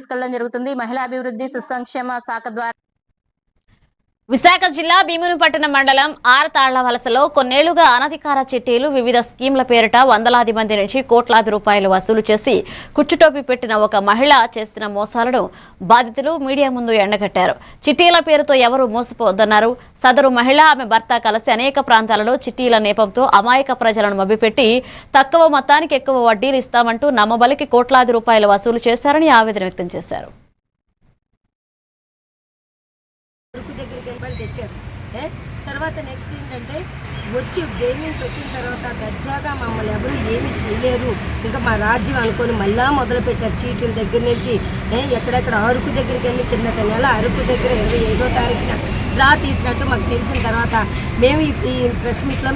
తీసుకెళ్లడం జరుగుతుంది. మహిళా అభివృద్ధి సుసంక్షేమ శాఖ ద్వారా విశాఖ జిల్లా భీమునిపట్నం మండలం ఆరతాళ్ల వలసలో కొన్నేళ్లుగా అనధికార చిట్టీలు వివిధ స్కీంల పేరిట వందలాది మంది నుంచి కోట్లాది రూపాయలు వసూలు చేసి కుచ్చుటోపి పెట్టిన ఒక మహిళ చేస్తున్న మోసాలను బాధితులు మీడియా ముందు ఎండగట్టారు. చిట్టీల పేరుతో ఎవరూ మోసపోవద్దన్నారు. సదరు మహిళ ఆమె భర్త కలిసి అనేక ప్రాంతాలలో చిట్టీల నేపంతో అమాయక ప్రజలను మభ్యపెట్టి తక్కువ మొత్తానికి ఎక్కువ వడ్డీలు ఇస్తామంటూ నమ్మబలికి కోట్లాది రూపాయలు వసూలు చేశారని ఆవేదన వ్యక్తం చేశారు. తెచ్చారు. తర్వాత నెక్స్ట్ ఏంటంటే వచ్చి జైలు నుంచి వచ్చిన తర్వాత దర్జాగా మమ్మల్ని ఎవరు ఏమీ చేయలేరు, ఇంకా మా రాజ్యం అనుకొని మళ్ళా మొదలుపెట్టారు. చీటీల దగ్గర నుంచి ఎక్కడెక్కడ అరకు దగ్గరికి వెళ్ళి కిందట నెల అరకు దగ్గర 25వ తారీఖున డ్రా తీసినట్టు మాకు తెలిసిన తర్వాత మేము ఈ ప్రెస్ మీట్లో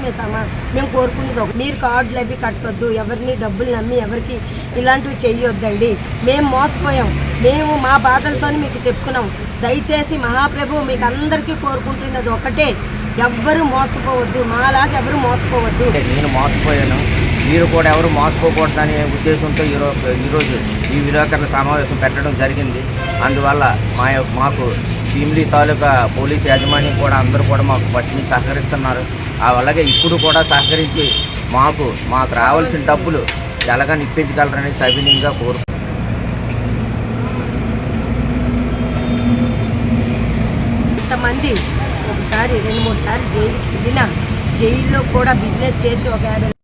మేము కోరుకునేది మీరు కార్డులు అవి కట్టొద్దు, ఎవరిని డబ్బులు నమ్మి ఎవరికి ఇలాంటివి చేయొద్దండి. మేము మోసపోయాం, మేము మా బాధలతో మీకు చెప్పుకున్నాం. దయచేసి మహాప్రభు మీకు అందరికీ కోరుకుంటున్నది ఒకటే, ఎవ్వరూ మోసపోవద్దు, మాలాగా ఎవరు మోసపోవద్దు. నేను మోసపోయాను, మీరు కూడా ఎవరు మోసపోకూడదనే ఉద్దేశంతో ఈరోజు ఈ విలేకరుల సమావేశం పెట్టడం జరిగింది. అందువల్ల మాకు భీమిలి తాలూకా పోలీసు యాజమాన్యం కూడా అందరూ కూడా మాకు ఫస్ట్ నుంచి సహకరిస్తున్నారు. అలాగే ఇప్పుడు కూడా సహకరించి మాకు రావాల్సిన డబ్బులు ఎలాగని ఇప్పించగలరని సవినీయంగా కోరుకుంటున్నాను. ఇంతమంది ఒకసారి 2-3 సార్లు జైలుకి వెళ్ళినా జైల్లో కూడా బిజినెస్ చేసి ఒక 50